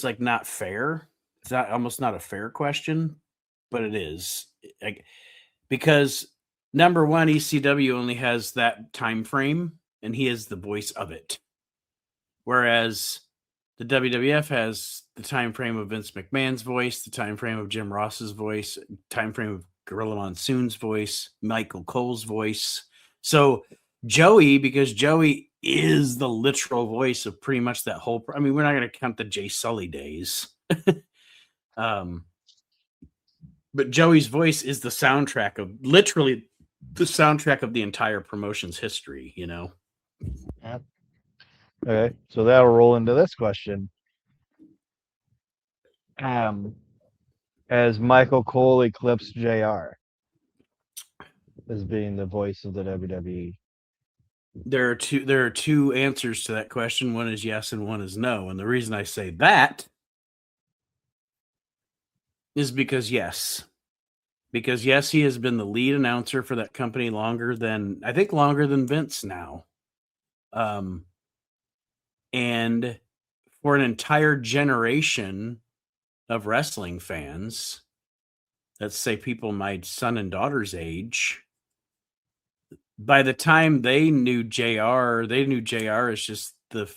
like not fair It's not almost not a fair question, but it is. Because number one, ECW only has that time frame, and he is the voice of it. Whereas the WWF has the time frame of Vince McMahon's voice, the time frame of Jim Ross's voice, time frame of Gorilla Monsoon's voice, Michael Cole's voice. So Joey, because Joey is the literal voice of pretty much that whole. I mean, we're not going to count the Jay Sully days. But Joey's voice is the soundtrack of literally the soundtrack of the entire promotion's history, you know? Yeah. Okay, so that'll roll into this question. As Michael Cole eclipsed JR as being the voice of the WWE? There are two answers to that question. One is yes and one is no. And the reason I say that is because yes, he has been the lead announcer for that company longer than Vince now. And for an entire generation of wrestling fans, let's say people my son and daughter's age, by the time they knew JR as just the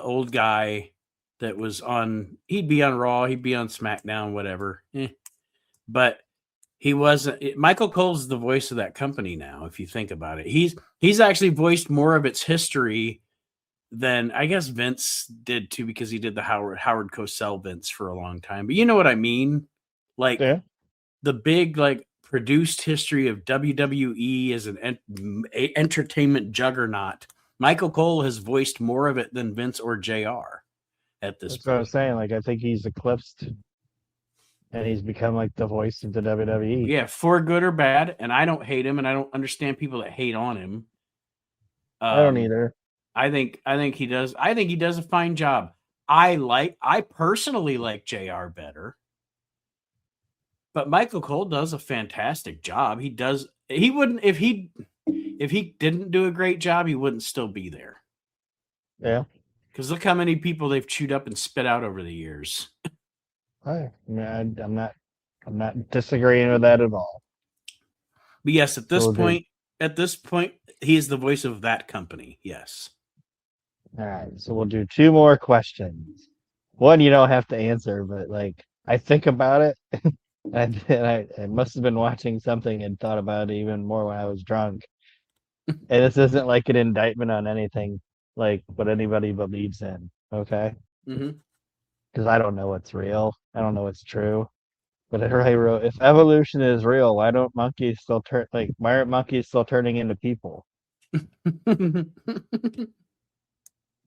old guy that was on. He'd be on Raw, he'd be on SmackDown, whatever. But he wasn't. Michael Cole's the voice of that company now. If you think about it, he's actually voiced more of its history than I guess Vince did too, because he did the Howard Cosell Vince for a long time. But you know what I mean? Like the big produced history of WWE as an entertainment juggernaut. Michael Cole has voiced more of it than Vince or JR at this point. That's what I'm saying. I think he's eclipsed and he's become the voice of the WWE. Yeah, for good or bad. And I don't hate him, and I don't understand people that hate on him. I don't either. I think he does. I think he does a fine job. I personally like JR better. But Michael Cole does a fantastic job. He wouldn't if he didn't do a great job, he wouldn't still be there. Yeah. Because look how many people they've chewed up and spit out over the years. I'm not disagreeing with that at all. But yes, at this point, he is the voice of that company. Yes. All right, so we'll do two more questions. One you don't have to answer, but I think about it. And I must have been watching something and thought about it even more when I was drunk. And this isn't an indictment on anything what anybody believes in, okay? Because I don't know what's real. I don't know what's true. But I wrote, if evolution is real, why aren't monkeys still turning into people? You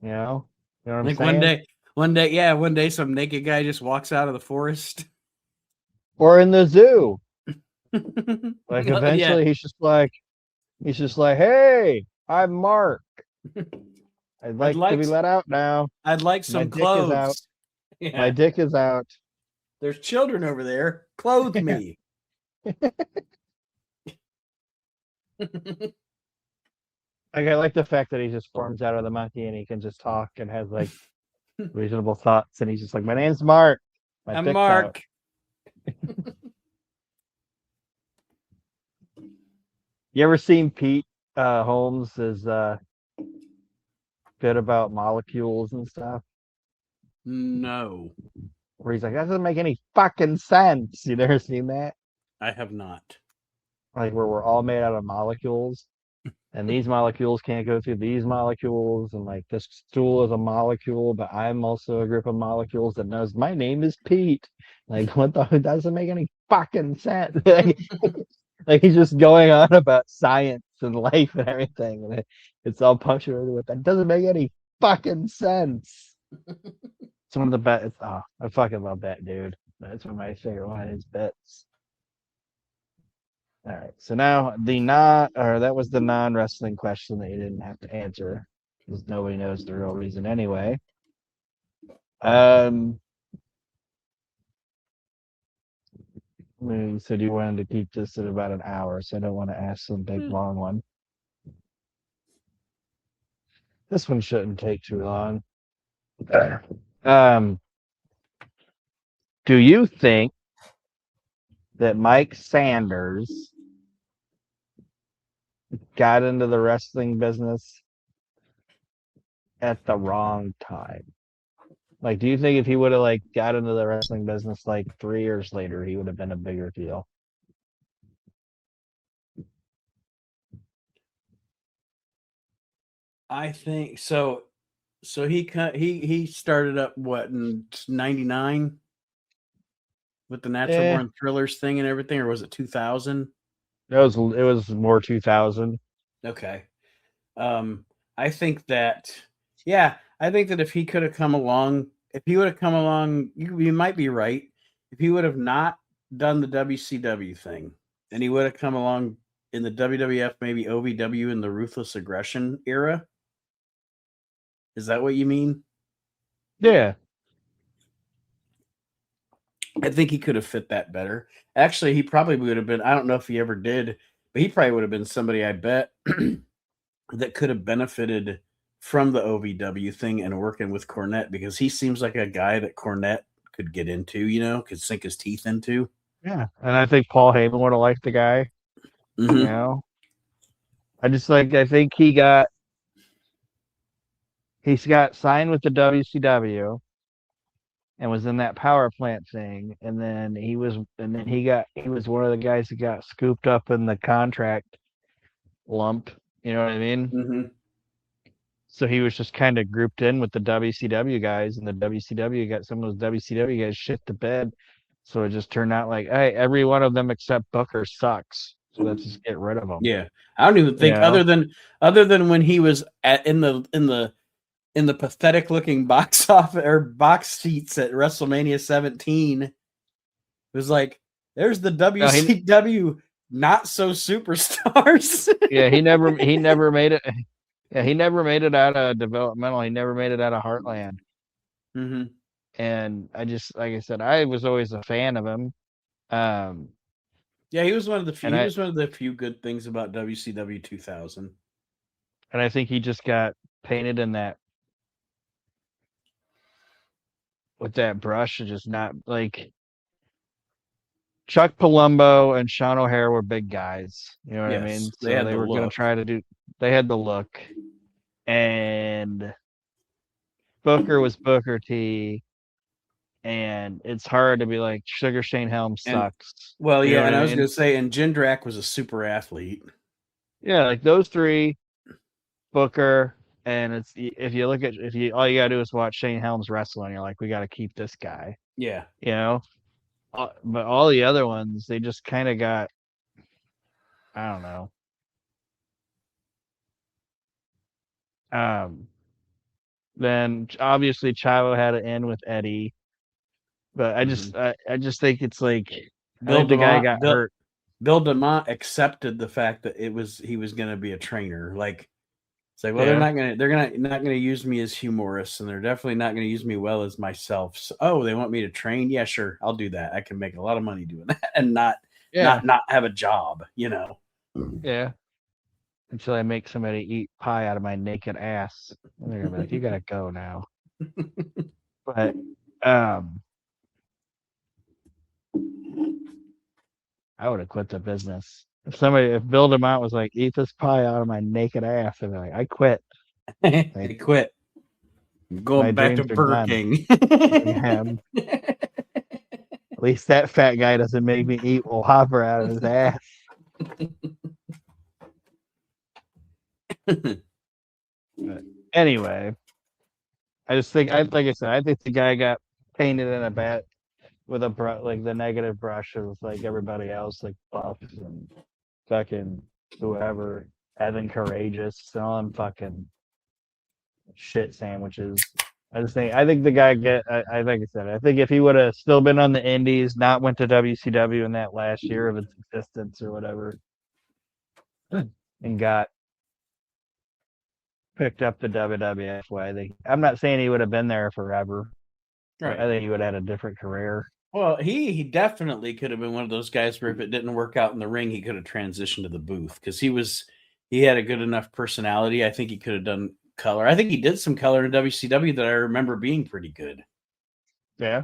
know what I'm saying? One day some naked guy just walks out of the forest. Or in the zoo. Eventually he's just like, hey, I'm Mark. I'd like to be let out now. I'd like some clothes. Yeah. My dick is out. There's children over there. Clothe me. I like the fact that he just forms out of the monkey and he can just talk and has reasonable thoughts, and he's just like, my name's Mark. I'm Mark. You ever seen Pete Holmes' bit about molecules and stuff? No. Where he's like, that doesn't make any fucking sense. You never seen that? I have not. Where we're all made out of molecules, and these molecules can't go through these molecules, and this stool is a molecule, but I'm also a group of molecules that knows my name is Pete. What the? It doesn't make any fucking sense. He's just going on about science and life and everything, and it's all punctuated with that doesn't make any fucking sense. It's one of the best. Oh, I fucking love that dude. That's one of my favorite one of his bits. All right, so now that was the non-wrestling question that you didn't have to answer because nobody knows the real reason anyway. You said you wanted to keep this at about an hour, so I don't want to ask some big long one. This one shouldn't take too long. Do you think that Mike Sanders got into the wrestling business at the wrong time? Like, do you think if he would have like got into the wrestling business like 3 years later, he would have been a bigger deal? I think so. So he started up what in '99 with the Natural Born Thrillers thing and everything, or was it 2000? It was more 2000. Okay. I think that if he could have come along, you might be right. If he would have not done the WCW thing and he would have come along in the WWF, maybe OVW in the Ruthless Aggression era. Is that what you mean? Yeah. I think he could have fit that better. Actually, he probably would have been, I don't know if he ever did, but he probably would have been somebody, I bet, that could have benefited from the OVW thing and working with Cornette, because he seems like a guy that Cornette could get into, could sink his teeth into. Yeah. And I think Paul Heyman would have liked the guy. Mm-hmm. I think he's got signed with the WCW and was in that power plant thing, and then he was one of the guys that got scooped up in the contract lump, you know what I mean? Mm-hmm. So he was just kind of grouped in with the WCW guys, and the WCW got some of those WCW guys shit to bed. So it just turned out like, hey, every one of them except Booker sucks. So let's just get rid of them. Yeah. I don't even think other than when he was in the pathetic looking box office or box seats at WrestleMania 17, it was like, there's the WCW not so superstars. Yeah, he never made it. Yeah, he never made it out of developmental. He never made it out of Heartland. Mm-hmm. And I just, like I said, I was always a fan of him. Yeah, he was one of the few. He was one of the few good things about WCW 2000. And I think he just got painted in that with that brush, and just not like Chuck Palumbo and Sean O'Hare were big guys. You know what I mean? So they were going to try to do. They had the look, and Booker was Booker T. And it's hard to be like Sugar Shane Helms sucks. Well, yeah, and I was going to say, and Jindrak was a super athlete. Yeah, like those three, Booker, and it's all you gotta do is watch Shane Helms wrestle, and you're like, we got to keep this guy. Yeah, but all the other ones, they just kind of got, I don't know. Then obviously Chavo had to end with Eddie. But I just think it's like the guy got hurt. Bill DeMott accepted the fact that he was going to be a trainer. Like, it's like, well, they're not going to use me as Hugh Morris, and they're definitely not going to use me well as myself. So, they want me to train? Yeah, sure, I'll do that. I can make a lot of money doing that and not have a job. Yeah. Until I make somebody eat pie out of my naked ass, and they're gonna be like, "You gotta go now." But I would have quit the business. If Bill DeMott was like, eat this pie out of my naked ass, I'd be like, I quit. I quit. I'm going back to Burger King. At least that fat guy doesn't make me eat Whopper out of his ass. But anyway, I just think, like I said, I think the guy got painted in a bad with the negative brush of like everybody else, like Buff and fucking whoever, Evan Courageous, and all them fucking shit sandwiches. I think the guy like I said, I think if he would have still been on the indies, not went to WCW in that last year of its existence or whatever, and got picked up the WWF way, I'm not saying he would have been there forever. Right. I think he would have had a different career. Well, he definitely could have been one of those guys where if it didn't work out in the ring, he could have transitioned to the booth, because he had a good enough personality. I think he could have done color. I think he did some color in WCW that I remember being pretty good. Yeah.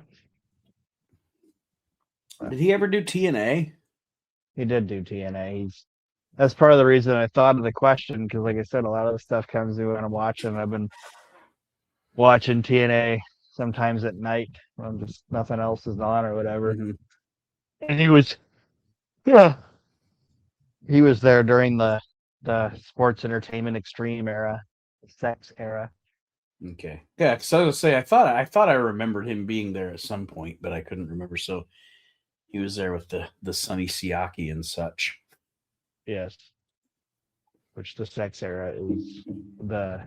Did he ever do TNA? He did do TNA. That's part of the reason I thought of the question, because like I said, a lot of the stuff comes to when I'm watching. I've been watching TNA sometimes at night when just nothing else is on or whatever. Mm-hmm. And he was there during the sports entertainment extreme era, sex era. Okay. Yeah, because I was gonna say I thought I remembered him being there at some point, but I couldn't remember. So he was there with the Sonny Siaki and such. Yes. Which the sex era is the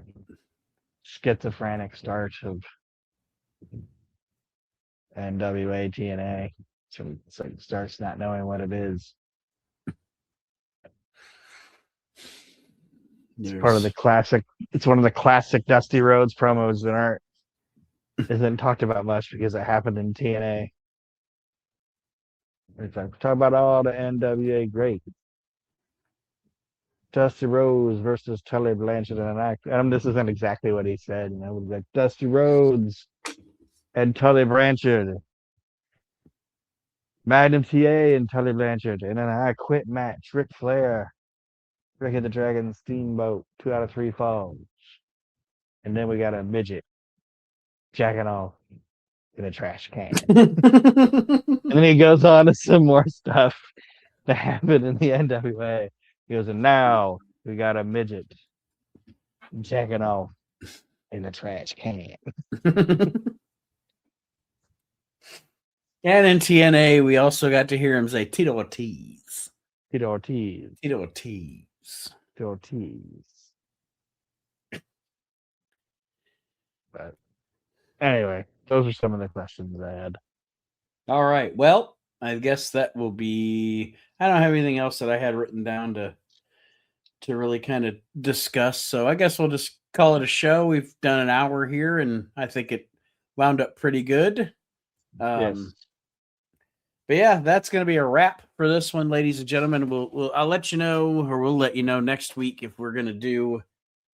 schizophrenic start of NWA TNA. So it's like starts not knowing what it is. It's part of the classic. It's one of the classic Dusty Rhodes promos that isn't talked about much because it happened in TNA. It's like talk about all the NWA great. Dusty Rhodes versus Tully Blanchard and this isn't exactly what he said. It was like Dusty Rhodes and Tully Blanchard, Magnum TA and Tully Blanchard, and then I quit match. Ric Flair, Ricky the Dragon, Steamboat, 2 out of 3 falls, and then we got a midget jacking off in a trash can. And then he goes on to some more stuff that happened in the NWA. He goes, and now we got a midget jacking off in a trash can. And in TNA, we also got to hear him say Tito Ortiz. Tito Ortiz. Tito Ortiz. Tito Ortiz. But anyway, those are some of the questions I had. All right. Well, I guess that will be. I don't have anything else that I had written down to really kind of discuss. So I guess we'll just call it a show. We've done an hour here, and I think it wound up pretty good. Yes. But yeah, that's going to be a wrap for this one, ladies and gentlemen. I'll let you know, or we'll let you know next week if we're going to do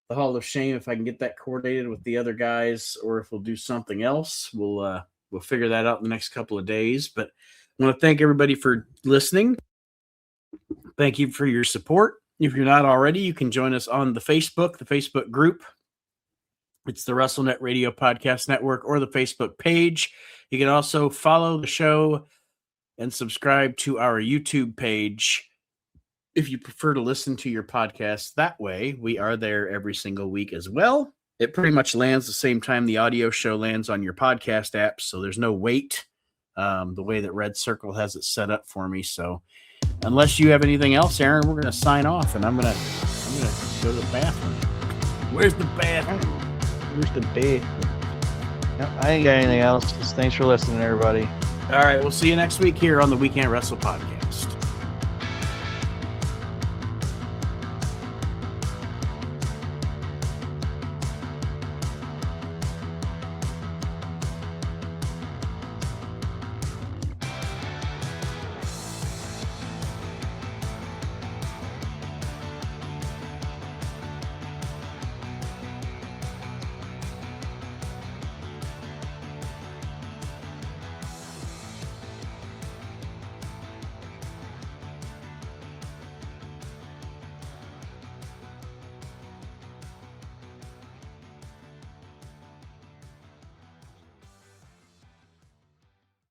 the Hall of Shame, if I can get that coordinated with the other guys, or if we'll do something else. We'll figure that out in the next couple of days. But I want to thank everybody for listening. Thank you for your support. If you're not already, you can join us on the Facebook group. It's the WrestleNet Radio Podcast Network, or the Facebook page. You can also follow the show and subscribe to our YouTube page if you prefer to listen to your podcast that way. We are there every single week as well. It pretty much lands the same time the audio show lands on your podcast app, so there's no wait, the way that Red Circle has it set up for me. So unless you have anything else, Aaron, we're going to sign off, and I'm gonna go to the bathroom. Where's the bathroom? Where's the bathroom? No, I ain't got anything else. Just thanks for listening, everybody. All right, we'll see you next week here on the We Can't Wrestle Podcast.